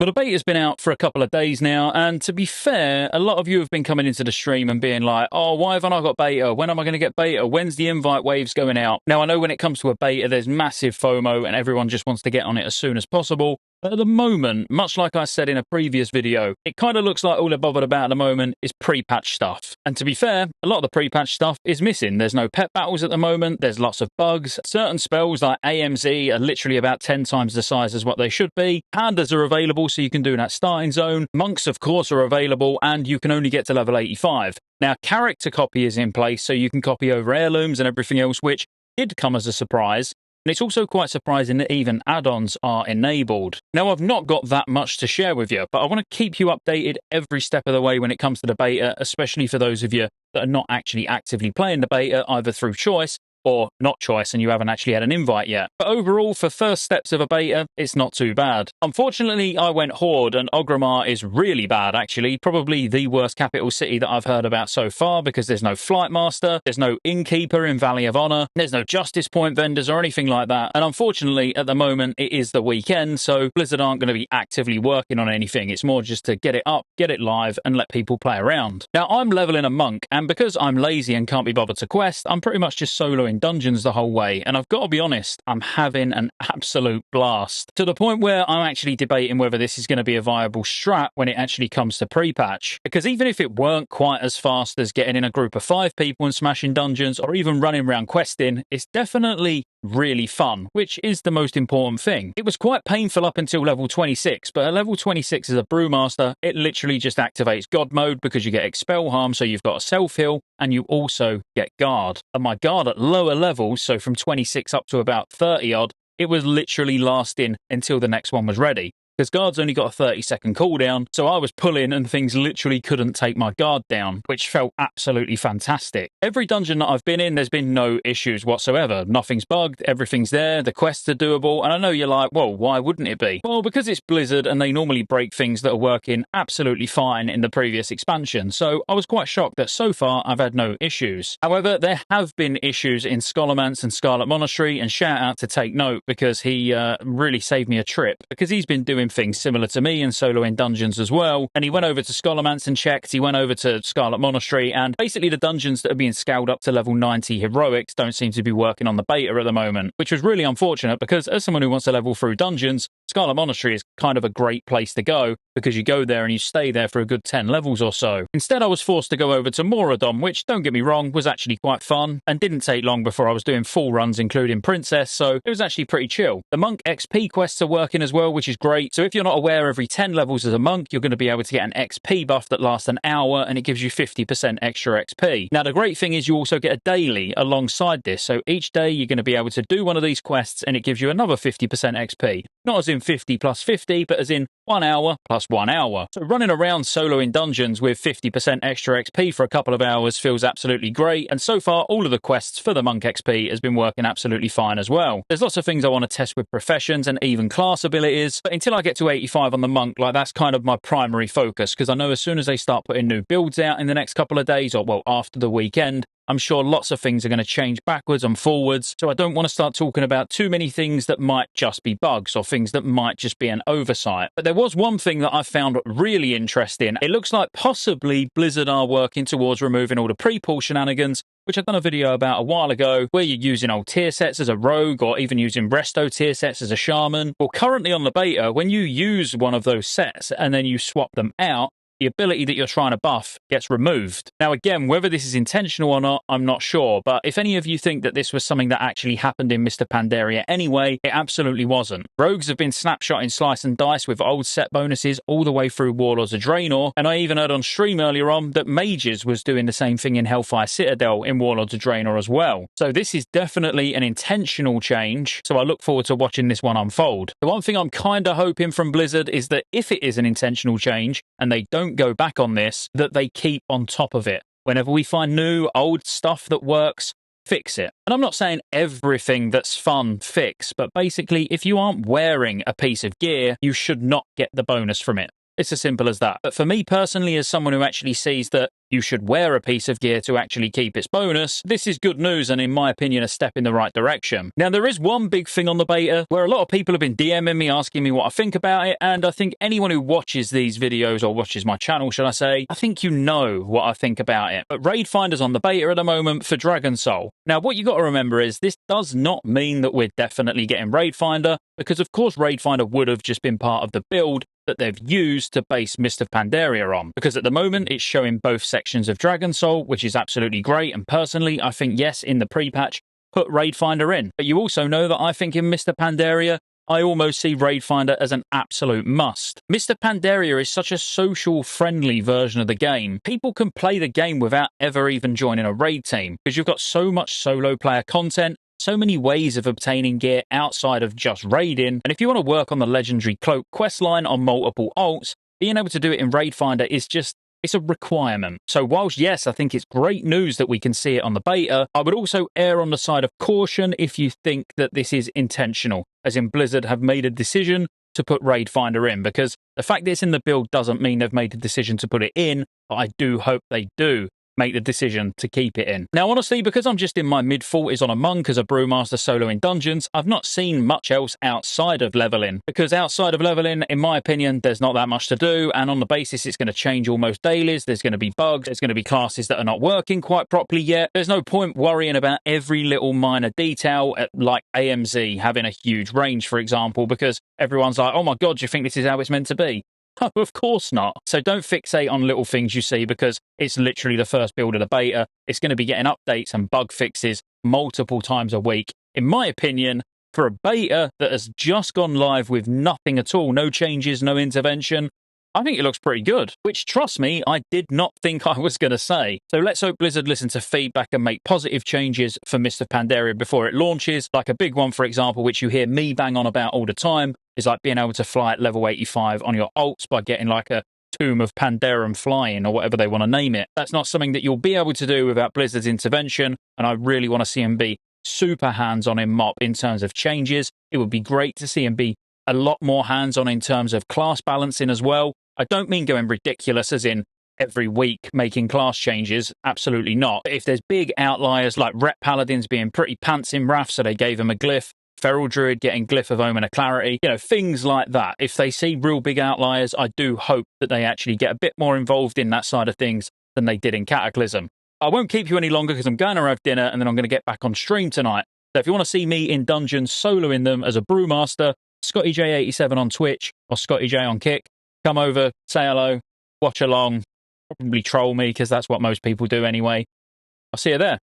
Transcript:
Well, the beta's been out for a couple of days now, and to be fair, a lot of you have been coming into the stream and being like, oh, why haven't I got beta? When am I going to get beta? When's the invite waves going out? Now, I know when it comes to a beta, there's massive FOMO and everyone just wants to get on it as soon as possible. But at the moment, much like I said in a previous video, it kind of looks like all they're bothered about at the moment is pre-patch stuff. And to be fair, a lot of the pre-patch stuff is missing. There's no pet battles at the moment, there's lots of bugs. Certain spells like AMZ are literally about 10 times the size as what they should be. Pandas are available so you can do that starting zone. Monks, of course, are available and you can only get to level 85. Now, character copy is in place so you can copy over heirlooms and everything else, which did come as a surprise. And it's also quite surprising that even add-ons are enabled. Now, I've not got that much to share with you, but I want to keep you updated every step of the way when it comes to the beta, especially for those of you that are not actually actively playing the beta, either through choice or not choice and you haven't actually had an invite yet. But overall, for first steps of a beta, it's not too bad. Unfortunately, I went Horde, and Orgrimmar is really bad, actually. Probably the worst capital city that I've heard about so far, because there's no Flight Master, there's no Innkeeper in Valley of Honor, there's no Justice Point vendors or anything like that. And unfortunately, at the moment, it is the weekend, so Blizzard aren't going to be actively working on anything. It's more just to get it up, get it live, and let people play around. Now, I'm leveling a monk, and because I'm lazy and can't be bothered to quest, I'm pretty much just soloing dungeons the whole way, and I've got to be honest, I'm having an absolute blast, to the point where I'm actually debating whether this is going to be a viable strat when it actually comes to pre-patch, because even if it weren't quite as fast as getting in a group of 5 people and smashing dungeons, or even running around questing, it's definitely really fun, which is the most important thing. It was quite painful up until level 26, but at level 26 as a brewmaster, it literally just activates God mode because you get expel harm, so you've got a self-heal, and you also get guard. And my guard at lower levels, so from 26 up to about 30 odd, it was literally lasting until the next one was ready. Because guard's only got a 30-second cooldown, so I was pulling and things literally couldn't take my guard down, which felt absolutely fantastic. Every dungeon that I've been in, there's been no issues whatsoever. Nothing's bugged, everything's there, the quests are doable, and I know you're like, well, why wouldn't it be? Well, because it's Blizzard and they normally break things that are working absolutely fine in the previous expansion, so I was quite shocked that so far I've had no issues. However, there have been issues in Scholomance and Scarlet Monastery, and shout out to Take Note because he really saved me a trip, because he's been doing things similar to me and soloing dungeons as well, and he went over to Scholomance and checked, he went over to Scarlet Monastery, and basically the dungeons that are being scaled up to level 90 heroics don't seem to be working on the beta at the moment, which was really unfortunate because as someone who wants to level through dungeons, Scarlet Monastery is kind of a great place to go because you go there and you stay there for a good 10 levels or so. Instead, I was forced to go over to Moradon, which, don't get me wrong, was actually quite fun and didn't take long before I was doing full runs including Princess, so it was actually pretty chill. The Monk XP quests are working as well, which is great, so if you're not aware, every 10 levels as a monk, you're going to be able to get an XP buff that lasts an hour and it gives you 50% extra XP. Now, the great thing is you also get a daily alongside this, so each day you're going to be able to do one of these quests and it gives you another 50% XP. Not as in 50 plus 50, but as in 1 hour plus 1 hour. So running around soloing dungeons with 50% extra XP for a couple of hours feels absolutely great, and so far all of the quests for the Monk XP has been working absolutely fine as well. There's lots of things I want to test with professions and even class abilities, but until I get to 85 on the Monk, like that's kind of my primary focus, because I know as soon as they start putting new builds out in the next couple of days, or well, after the weekend, I'm sure lots of things are going to change backwards and forwards, so I don't want to start talking about too many things that might just be bugs or things that might just be an oversight. But there was one thing that I found really interesting. It looks like possibly Blizzard are working towards removing all the pre-pull shenanigans, which I've done a video about a while ago, where you're using old tier sets as a rogue or even using resto tier sets as a shaman. Well, currently on the beta, when you use one of those sets and then you swap them out, the ability that you're trying to buff gets removed. Now again, whether this is intentional or not, I'm not sure, but if any of you think that this was something that actually happened in Mr. Pandaria anyway, it absolutely wasn't. Rogues have been snapshotting Slice and Dice with old set bonuses all the way through Warlords of Draenor, and I even heard on stream earlier on that Mages was doing the same thing in Hellfire Citadel in Warlords of Draenor as well. So this is definitely an intentional change, so I look forward to watching this one unfold. The one thing I'm kind of hoping from Blizzard is that if it is an intentional change, and they don't go back on this, that they keep on top of it. Whenever we find new, old stuff that works, fix it. And I'm not saying everything that's fun fix, but basically if you aren't wearing a piece of gear, you should not get the bonus from it. It's as simple as that. But for me personally, as someone who actually sees that you should wear a piece of gear to actually keep its bonus, this is good news and in my opinion a step in the right direction. Now there is one big thing on the beta where a lot of people have been DMing me asking me what I think about it, and I think anyone who watches these videos or watches my channel, should I say, I think you know what I think about it. But Raid Finder's on the beta at the moment for Dragon Soul. Now what you got to remember is this does not mean that we're definitely getting Raid Finder, because of course Raid Finder would have just been part of the build that they've used to base Mist of Pandaria on, because at the moment it's showing both sections of Dragon Soul, which is absolutely great, and personally I think yes, in the pre-patch put Raid Finder in. But you also know that I think in Mist of Pandaria I almost see Raid Finder as an absolute must. Mist of Pandaria is such a social friendly version of the game. People can play the game without ever even joining a raid team, because you've got so much solo player content, so many ways of obtaining gear outside of just raiding, and if you want to work on the legendary cloak questline on multiple alts, being able to do it in Raid Finder is just, it's a requirement. So whilst yes, I think it's great news that we can see it on the beta, I would also err on the side of caution if you think that this is intentional, as in Blizzard have made a decision to put Raid Finder in, because the fact that it's in the build doesn't mean they've made a decision to put it in, but I do hope they do make the decision to keep it in. Now honestly, because I'm just in my mid-40s on a monk as a brewmaster solo in dungeons, I've not seen much else outside of leveling, because outside of leveling, in my opinion, there's not that much to do, and on the basis it's going to change almost dailies, there's going to be bugs, there's going to be classes that are not working quite properly yet. There's no point worrying about every little minor detail, like AMZ having a huge range, for example, because everyone's like, oh my god, do you think this is how it's meant to be? No, of course not. So don't fixate on little things you see, because it's literally the first build of the beta. It's going to be getting updates and bug fixes multiple times a week. In my opinion, for a beta that has just gone live with nothing at all, no changes, no intervention, I think it looks pretty good, which, trust me, I did not think I was going to say. So let's hope Blizzard listen to feedback and make positive changes for Mist of Pandaria before it launches. Like a big one, for example, which you hear me bang on about all the time, is like being able to fly at level 85 on your ults by getting like a Tomb of Pandarum flying, or whatever they want to name it. That's not something that you'll be able to do without Blizzard's intervention, and I really want to see them be super hands-on in MoP in terms of changes. It would be great to see them be a lot more hands-on in terms of class balancing as well. I don't mean going ridiculous as in every week making class changes, absolutely not. But if there's big outliers like Rep Paladins being pretty pants in Wrath, so they gave him a glyph, Feral Druid getting Glyph of Omen of Clarity, you know, things like that. If they see real big outliers, I do hope that they actually get a bit more involved in that side of things than they did in Cataclysm. I won't keep you any longer because I'm going to have dinner and then I'm going to get back on stream tonight. So if you want to see me in dungeons soloing them as a brewmaster, Scottejaye87 on Twitch or Scottejaye on Kick. Come over, say hello, watch along, probably troll me because that's what most people do anyway. I'll see you there.